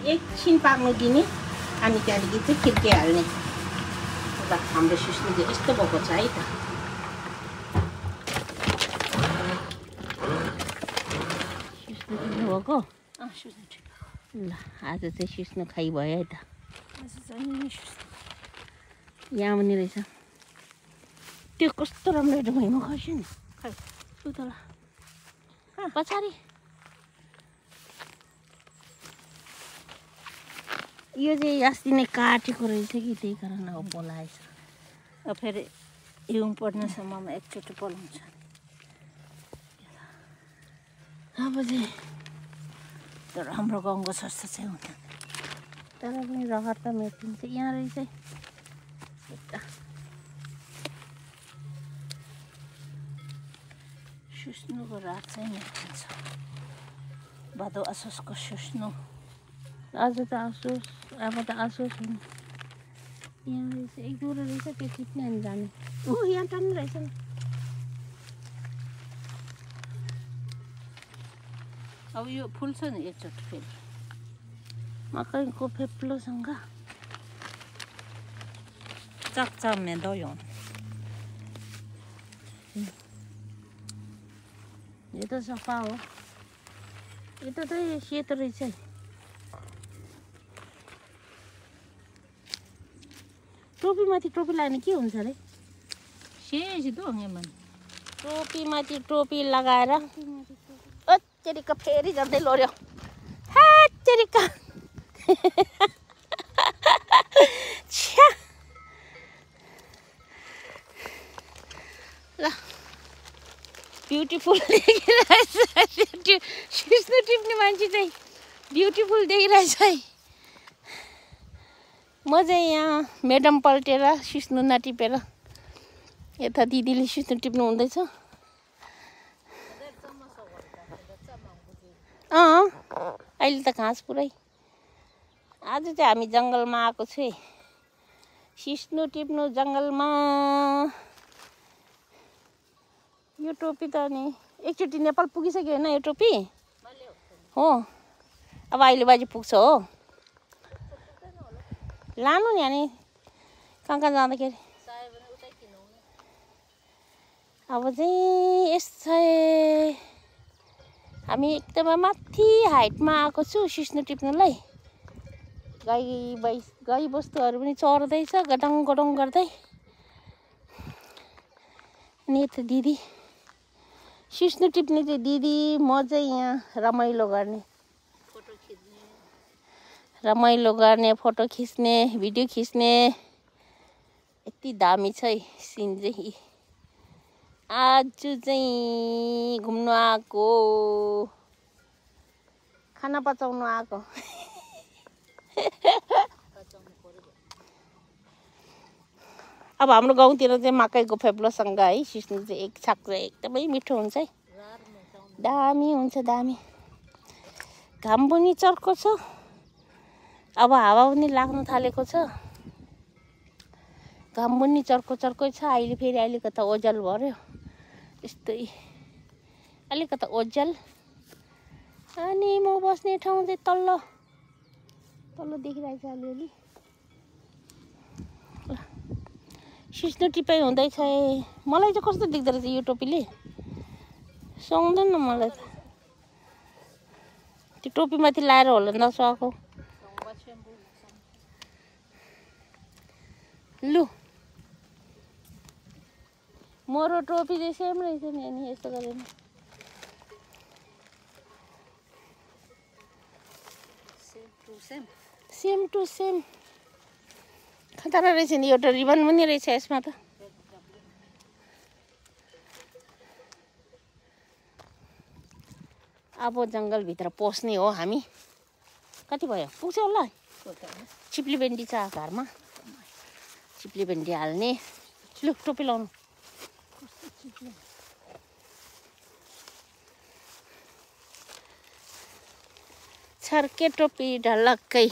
एकछिन पाक्नु दिने अनि त्यहाँदेखि चाहिँ फिर्के हाल्ने। ल हाम्रो सुस्नु चाहिँ यस्तो भएको छ है त। सुस्नु टिप्नुभएको? सुस्नु टिप्नु। ल आज चाहिँ सुस्नु खाइ भयो है त। आज चाहिँ यहाँ पनि रहेछ। त्यो कस्तो राम्रो एउटा भुइँमा खस्यो नि। खै उता ल पछाडि यो चाहिँ अस्ति नै काटेको रहेछ कि त्यही कारण अब बोलाएछ। अब फेरि हिउँ पर्नेसम्ममा एकचोटि बोलाउँछ। अब चाहिँ तर हाम्रो गाउँको जस्तो चाहिँ हुँदैन। तर पनि रहर त मेटिन्छ। यहाँ रहेछ यता सुस्नुको रात चाहिँ मेटिन्छ। भदौ असोजको सुस्नु। आज त असोज, अब त असोज हुनु। यहाँ रहेछ एक दुरो रहेछ त्यो टिप्ने अनि जाने। यहाँ टन्नु रहेछ नि। अब यो फुल्छ नि एकचोटि फेरि मकैको फेप्लोसँग 짝짝매 넣어요. यो त सफा हो। यो त सेतो रहेछ। टोपीमाथि टोपी लगाउने के हुन्छ अरे? टोपीमाथि टोपी लगाएर चेरिका फेरि जाँदै लड्यो। चेरिका ल ब्युटिफुल देखिरहेछ। सुस्नु टिप्ने मान्छे चाहिँ ब्युटिफुल देखिरहेछ है। म चाहिँ यहाँ मेडम पल्टेर सुस्नु नटिपेर यता दिदीले सुस्नु टिप्नु हुँदैछ। अहिले त घाँस पुरै। आज चाहिँ हामी जङ्गलमा आएको छु है सुस्नु टिप्नु जङ्गलमा। यो टोपी त नि एकचोटि नेपाल पुगिसक्यो होइन यो टोपी हो। अब अहिले बाजी पुग्छ हो। लानु नि अनि कहाँ कहाँ जाँदाखेरि। अब चाहिँ यस्तै हामी एकदमै माथि हाइटमा आएको छु सुस्नु टिप्नुलाई। गाई बस्तुहरू पनि चढ्दैछ गडङ गडङ गर्दै। अनि यता दिदी सुस्नु टिप्ने चाहिँ दिदी, म चाहिँ यहाँ रमाइलो गर्ने, फोटो खिच्ने भिडियो खिच्ने। यति दामी छ है सिन चाहिँ। आज चाहिँ घुम्नु आएको, खाना पचाउनु आएको। अब हाम्रो गाउँतिर चाहिँ मकैको फेप्लोसँग है सुस्नु चाहिँ एक छाक चाहिँ एकदमै मिठो हुन्छ है। दामी हुन्छ दामी। घाम पनि चर्को छ। अब हावा पनि लाग्न थालेको छ। घाम पनि चर्को छ। अहिले कता ओझेल भर्यो यस्तै अलिकता ओझेल। अनि म बस्ने ठाउँ चाहिँ तल्लो देखिरहेछ अलिअलि। सुस्नु टिपाइ हुँदैछ। मलाई चाहिँ कस्तो देख्दो रहेछ यो टोपीले। सुहाउँदैन मलाई त। त्यो टोपीमाथि लाएर होला नसुहाएको। लु मोरो टोपी चाहिँ सेम रहेछ नि। अनि यस्तो गरेन सेम टु सेम। खतरा रहेछ नि। एउटा रिबन पनि रहेछ यसमा त। अब जङ्गलभित्र पस्ने हो हामी। कति भयो पुग्छ होला। चिप्ली भेन्डी छ घरमा। चिप्ली भेन्डी हाल्ने। लु टोपी लाउनु। छर्के टोपी ढलक्कै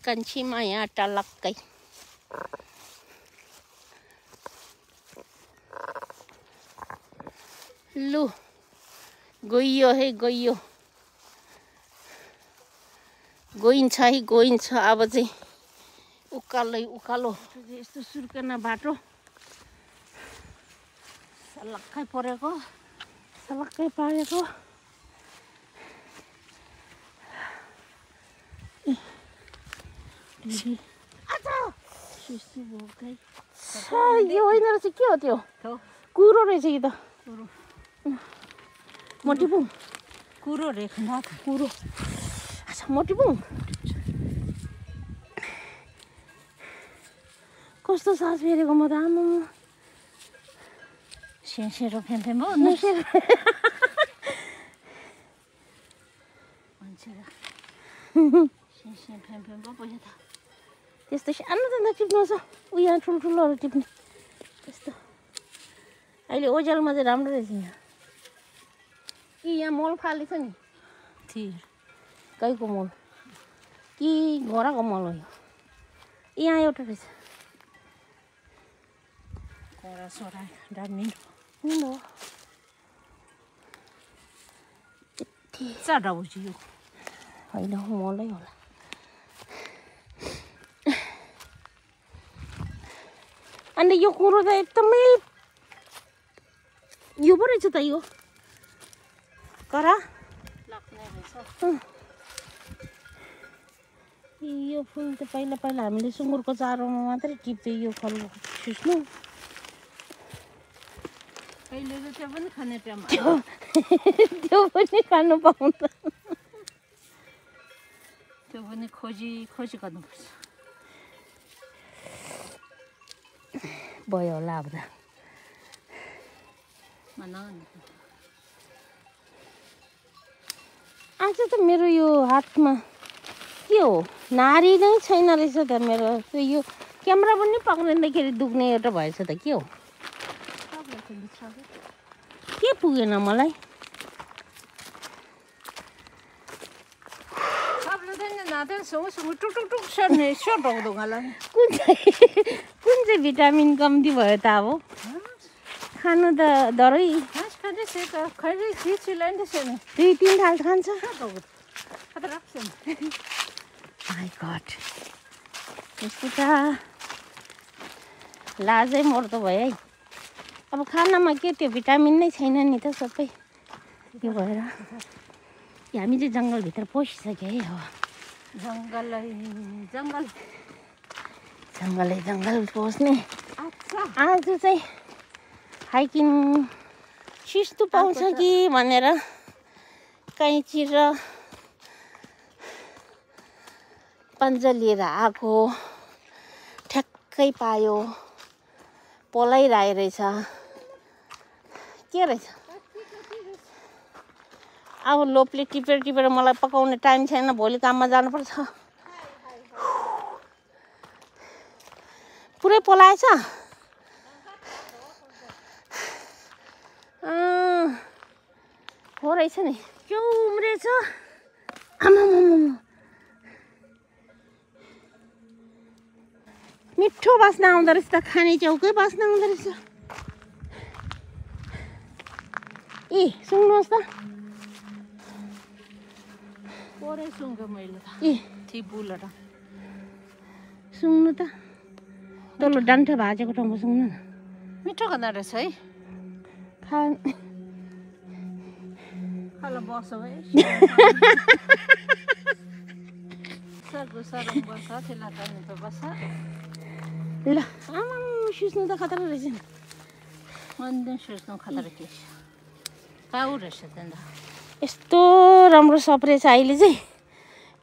कन्छीमा यहाँ टलक्कै। लु गइयो है गइयो। गइन्छ है गइन्छ। अब चाहिँ उकालै उकालो यस्तो सुर्केना बाटो सलक्कै परेको सलक्कै पारेको। यो होइन रहेछ के हो त्यो कुरो रहेछ कि त मोटिपुङ कुरो रेख्ना कुरो अच्छा मोटिपुङ कस्तो सास फेरेको म त आमा सेरो फेन्थेँ भयो त्यस्तो सानो त टिप्नु छ ऊ यहाँ ठुल्ठुलोहरू टिप्ने त्यस्तो। अहिले ओझेलमा चाहिँ राम्रो रहेछ यहाँ कि यहाँ मल फालेछ नि थिए गाईको मल कि घोडाको मल हो यो यहाँ एउटा रहेछ घोडा सोडा दामी चाडा बुझ्यो यो होइन मलै होला। अनि यो कुरो त एकदमै यो पो रहेछ त यो करा लाग्ने रहेछ। यो फुल त पहिला पहिला हामीले सुँगुरको चारोमा मात्रै टिप्दै यो फल सुस्नु अहिले त त्यो पनि खाने टाइम त्यो पनि खानु पाउँछ त्यो पनि खोजी खोजी गर्नुपर्छ। भयो होला अब त आज त मेरो यो हातमा के हो नारी नै छैन रहेछ त मेरो यो क्यामेरा पनि पक्रिँदाखेरि दुख्ने एउटा भएछ त के हो के पुगेन मलाई कुन चाहिँ भिटामिन कम्ती भयो त अब खानु त डरै 2-3 थाल खान्छ। माई गड यस्तो त लाजै मर्दो भयो है। अब खानामा के त्यो भिटामिन नै छैन नि त सबै यो भएर हामी चाहिँ जङ्गलभित्र पसिसक्यो है। अब जङ्गल पस्ने आज चाहिँ हाइकिङ सिस्तु पाउँछ कि भनेर कैँची र पन्जा लिएर आएको ठ्याक्कै पायो पलाइरहेछ के रहेछ। अब लोपले टिपेर टिपेर मलाई पकाउने टाइम छैन भोलि काममा जानुपर्छ। पुरै पलाएछ हो रहेछ नि के उम्रेछ आमा मिठो बास्ना आउँदो रहेछ त खाने च्याउकै बास्ना आउँदो रहेछ। ए सुन्नुहोस् त पोरै सुँग्यो मैले त ए थिपुलबाट सुन्नु त तल्लो डान्ठा भाजेको ठाउँमा सुन्नु न मिठो खाँदो रहेछ है खाला बस्छ है सरम बस्छ त्यसलाई खाने त बस्छ ल आमा सुस्नु त खतरा रहेछ नि अन्त सुस्नु खतरा रहेछ काउ रहेछ त यस्तो राम्रो सप्रेछ अहिले चाहिँ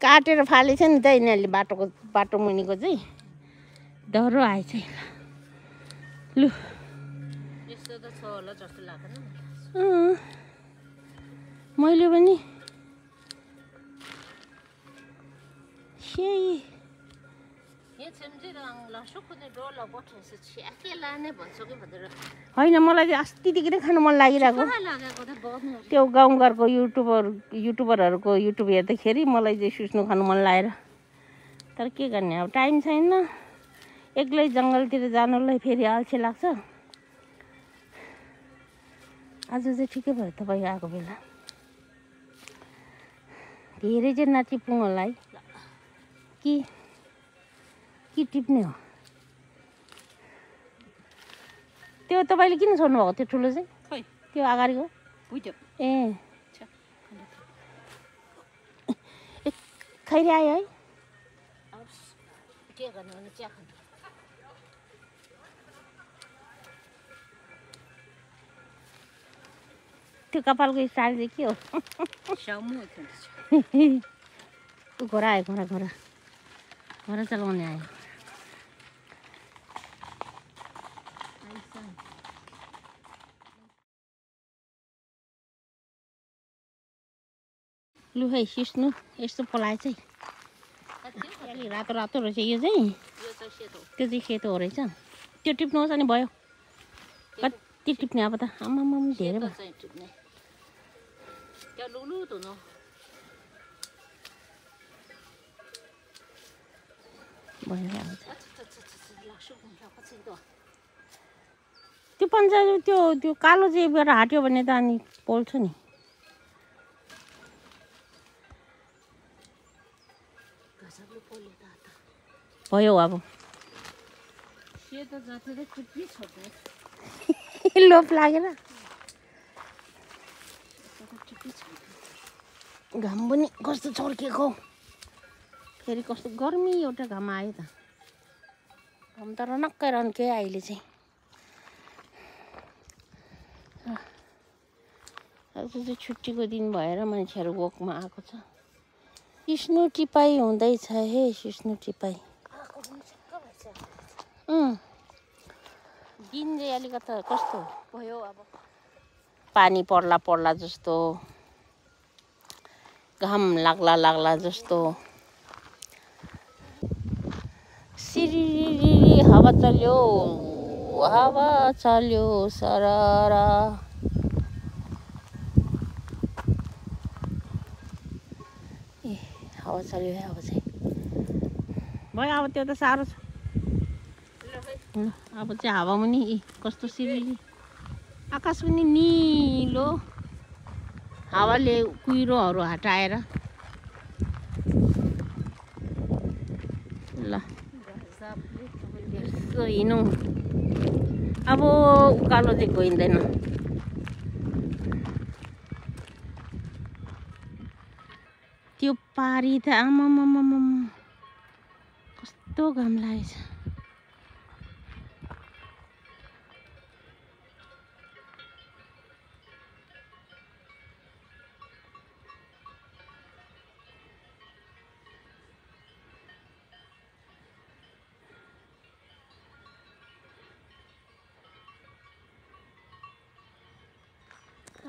काटेर फालेछ नि त यिनीहरूले बाटो मुनिको चाहिँ डह्रो आएछ लु यस्तो त छ होला जस्तो लाग्दैन मैले पनि होइन मलाई चाहिँ अस्तिदेखि नै खानु मन लागिरहेको त्यो गाउँघरको युट्युबरहरूको युट्युब हेर्दाखेरि मलाई चाहिँ सुस्नु खानु मन लागेर तर के गर्ने अब टाइम छैन एक्लै जङ्गलतिर जानुलाई फेरि अल्छी लाग्छ। आज चाहिँ ठिकै भयो तपाईँ आएको बेला धेरै चाहिँ नचिपुङ होला है कि टिप्ने हो? त्यो तपाईँले किन छोड्नु भएको त्यो ठुलो चाहिँ? खै त्यो अगाडिको बुझ्यो ए खैरी आयो है? के गर्ने भने चिया खानु त्यो कपालको स्टाइल चाहिँ के हो? घोडा आयो घोडा चलाउने आयो। लु है सिस्नु यस्तो पलाएछ है। अलि रातो रातो रहेछ यो चाहिँ। त्यो चाहिँ सेतो हो रहेछ। त्यो टिप्नुहोस् अनि भयो। कति टिप्ने अब त आमाम धेरै भयो। त्यो पन्जा त्यो कालो चाहिँ गएर हाट्यो भने त अनि पोल्छ नि। भयो अब लोप लागेर घाम पनि कस्तो चर्केको फेरि कस्तो गर्मी एउटा घाम आयो त। घाम त रनक्कै रन्के अहिले चाहिँ। आज चाहिँ छुट्टीको दिन भएर मान्छेहरू वकमा आएको छ। सिस्नु टिपाई हुँदैछ हे सिस्नु टिपाई। दिन चाहिँ अलिकति कस्तो भयो अब पानी पर्ला जस्तो घाम लाग्ला जस्तो सिरिरी हावा चल्यो सररा। ए हावा चल्यो है अब चाहिँ भयो। अब त्यो त साह्रो छ। अब चाहिँ हावा पनि कस्तो सिरिरी आकाश पनि निलो हावाले कुहिरोहरू हटाएर ल यसो हिँडौँ। अब उकालो चाहिँ गइँदैन। त्यो पारी त आमामामाम कस्तो घाम लागेछ।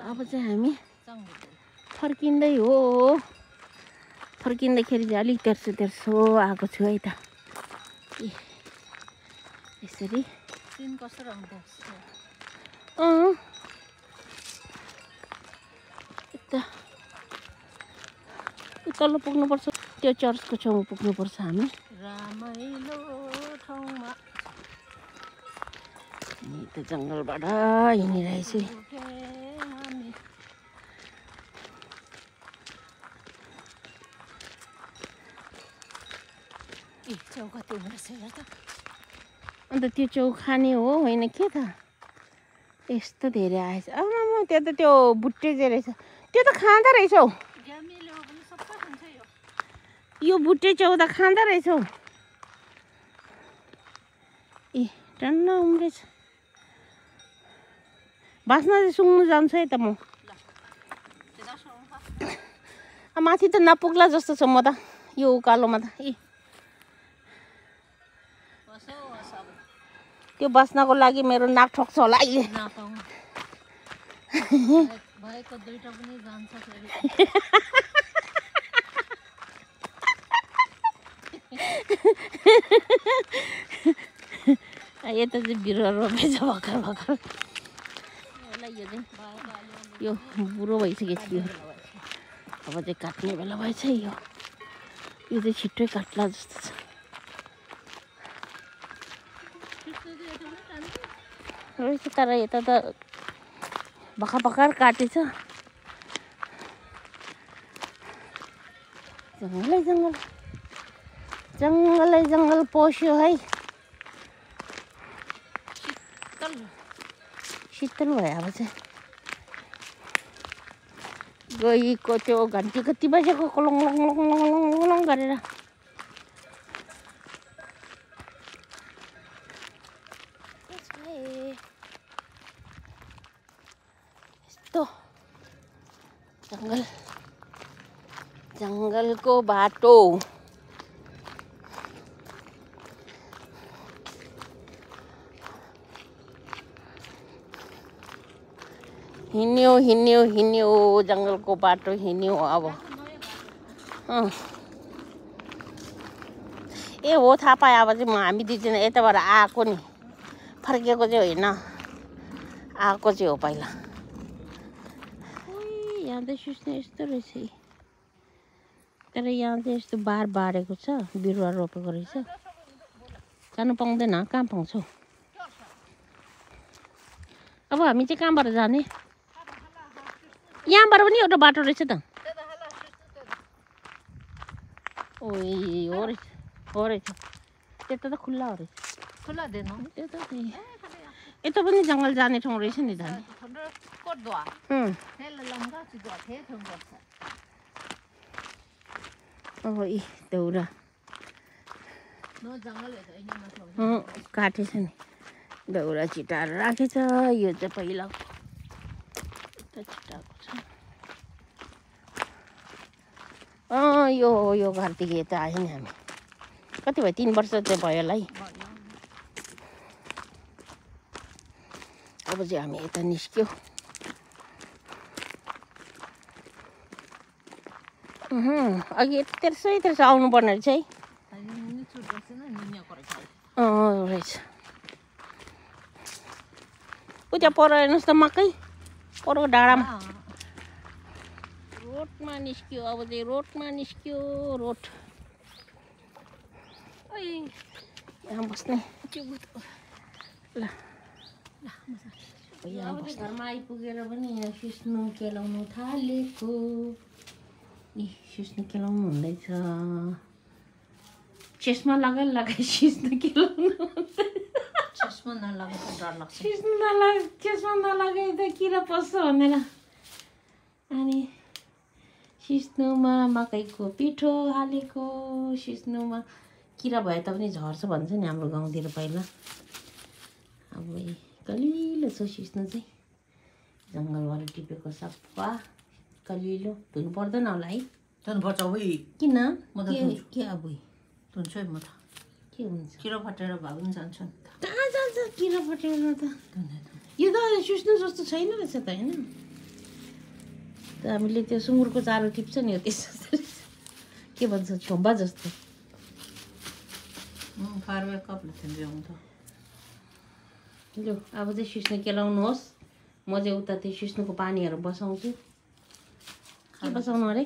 अब चाहिँ हामी फर्किँदै हो। फर्किँदाखेरि चाहिँ अलिक तेर्सो आएको छु है त। यसरी तल्लो पुग्नुपर्छ। त्यो चर्चको छेउमा पुग्नुपर्छ हामी। रमाइलो ठाउँमा त जङ्गलबाट हिँडिरहेछु। अन्त त्यो चौक खाने हो होइन के त यस्तो धेरै आएछ। आमा त्यो त त्यो बुट्टे चाहिँ रहेछ। त्यो त खाँदो रहेछ हौ। यो बुट्टे च्याउ त खाँदो रहेछ हौ। ए टन्न उम्रेछ। बाँच्न चाहिँ सुँग्नु जान्छु है त म। माथि त नपुग्ला जस्तो छ म त यो उकालोमा त। ए त्यो बस्नको लागि मेरो नाक ठोक्छ होला अहिले। भएको दुईटा पनि जान्छ फेरि। यता चाहिँ बिरुवा रोपेछ भर्खर। यो बुढो भइसकेको थियो। अब चाहिँ काट्ने बेला भएछ यो चाहिँ छिट्टै काट्ला जस्तो छ। रहेछ तर यता त भर्खर काटेछ। जङ्गल जङ्गलै जङ्गल पस्यो है। शीतल भयो अब चाहिँ। गएको त्यो घन्टी कति बजेको कलङ लङ लङ लङ लङ गरेर। यस्तो जङ्गलको बाटो। हिँड्यो जङ्गलको बाटो हिँड्यो अब। ए हो थाहा पाएँ अब चाहिँ हामी दुईजना यताबाट आएको नि, फर्केको चाहिँ होइन, आएको चाहिँ हो पहिला। यहाँ त सुस्ने यस्तो रहेछ, तर यहाँ चाहिँ यस्तो बारेको छ, बिरुवा रोपेको रहेछ। जानु पाउँदैन, कहाँ पाउँछौ? अब हामी चाहिँ कहाँबाट जाने? यहाँबाट पनि एउटा बाटो रहेछ त। ओइ हो रहेछ त्यता त खुल्ला हो रहेछ। खुल्ला देन यता पनि जङ्गल जाने ठाउँ रहेछ नि त। ओइ दौरा काटेछ नि, दौरा छिटाएर राखेछ। यो चाहिँ पहिला छिटाएको छ। यो घरदेखि यता आयो नि हामी। कति भयो? 3 वर्ष चाहिँ भयो होला है। अब चाहिँ हामी यता निस्क्यो। अघि तेर्सो आउनु पर्ने रहेछ है। रहेछ उता पर हेर्नुहोस् त, मकै परको डाँडामा रोडमा निस्क्यो। अब चाहिँ रोडमा निस्क्यो। रोड यहाँ बस्ने ल घरमा आइपुगेर पनि यहाँ सुस्नु केलाउनु थालेको। सुस्नु केलाउनु हुँदैछ। चस्मा लगाइ सुस्नु केलाउनु। चस्मा नलगाए त डर लाग्छ। चस्मा नलगाए त किरा पस्छ भनेर। अनि सिस्नुमा मकैको पिठो हालेको। सिस्नुमा किरा भए तापनि झर्छ भन्छ नि हाम्रो गाउँतिर पहिला। अब कलिलो छ सिस्नु चाहिँ, जङ्गलबाट टिपेको सफा कलिलो। धुनु पर्दैन होला है? धुनुपर्छ। किन? के अब धुन्छु है म त। के हुन्छ? किरा फटेर भए पनि जान्छ नि त। कहाँ जान्छ किरा फटेर त? यो त सुस्नु जस्तो छैन रहेछ त होइन? त हामीले त्यो सुँगुरको चारो टिप्छ नि, हो त्यस्तो के भन्छ, छोम्बा जस्तो। लु अब चाहिँ सिस्नु केलाउनुहोस्। म चाहिँ उता त्यो सिस्नुको पानीहरू बसाउँछु। के बसाउनु अरे?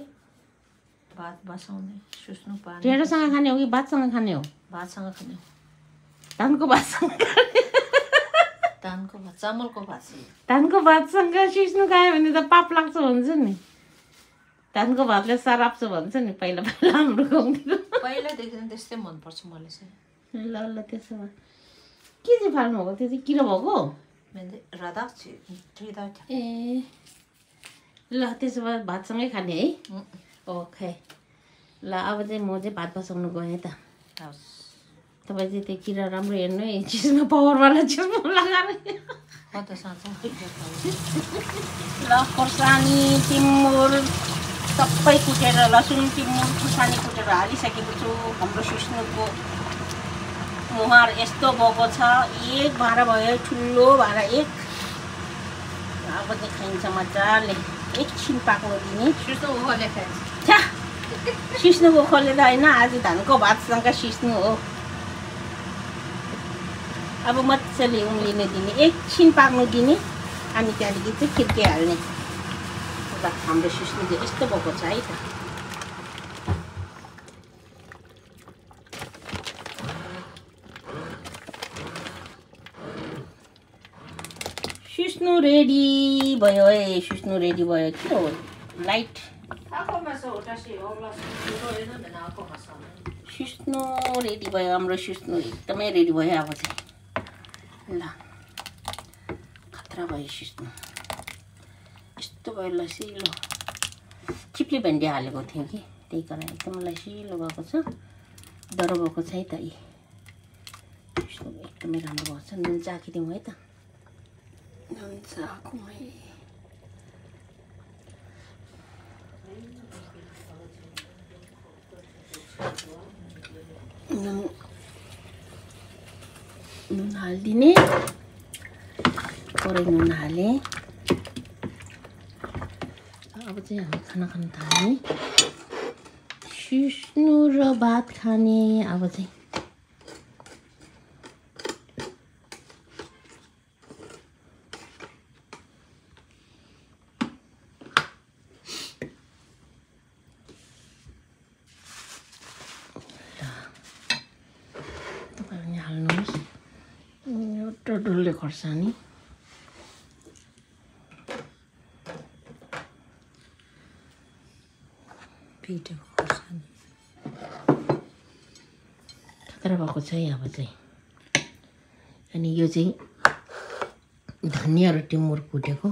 भात बसाउने। सिस्नु पानी ढेँडोसँग खाने हो कि भातसँग खाने हो? भातसँग खाने हो। धानको भातसँग खाने? धानको भात, चामलको भात। धानको भातसँग सिस्नु खायो भने त पाप लाग्छ भन्छ नि। धानको भातले सराप्छ भन्छ नि पहिला हाम्रो गाउँतिर। पहिलादेखि त्यस्तै मनपर्छ मलाई चाहिँ। ल त्यसो भए के चाहिँ फाल्नु भएको? त्यो चाहिँ किरा भएको? ए ल त्यसो भए भातसँगै खाने है? ओके ल अब चाहिँ म चाहिँ भात बसाउनु गएँ त। तपाईँ चाहिँ त्यो किरा राम्रो हेर्नु है, चिजमा पावरवाला चिजमा लगाएर। ल खोर्सानी टिमुर सबै कुटेर, लसुन टिमुर खुर्सानी कुटेर हालिसकेको छु। हाम्रो सिस्नुको मुहार यस्तो भएको छ। एक भाँडा भयो, ठुलो भाँडा एक। अब चाहिँ खाइन्छ मजाले। एकछिन पाक्नु दिने। सिस्नुको खोले खाइन्छ। छ्या सिस्नुको खोले त होइन, आज धानको भातसँग सिस्नु हो। अब मजाले उम्लिनु दिने, एकछिन पाक्नु दिने। अनि त्यहाँदेखि चाहिँ खिर्के हाल्ने। ल हाम्रो सिस्नु चाहिँ यस्तो भएको छ है त। सिस्नु रेडी भयो है। सिस्नु रेडी भयो। के हो लाइट? सिस्नो रेडी भयो हाम्रो सिस्नो एकदमै रेडी भयो अब चाहिँ ल खतरा भयो सिस्नो यस्तो भयो लसिलो चिप्ली भेन्डी हालेको थिएँ कि त्यही कारण एकदम लसिलो भएको छ डर भएको छ है त यी सिस्नो एकदमै राम्रो भएको छ नुन चाखिदिउँ है त नुन चाखौँ है नुन हालिदिने थोरै नुन हालेँ अब चाहिँ हामी खाना खान थाल्ने सिस्नो र भात खाने अब चाहिँ तपाईँहरूले हाल्नुहोस् एउटा डल्ले खोर्सानी खतरा भएको छ है अब चाहिँ अनि यो चाहिँ धनियाँ र टिमुर कुटेको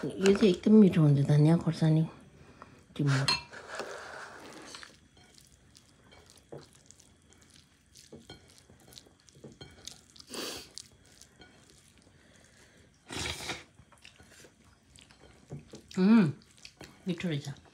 यो चाहिँ एकदम मिठो हुन्छ धनियाँ खोर्सानी टिमुर मिठो रहेछ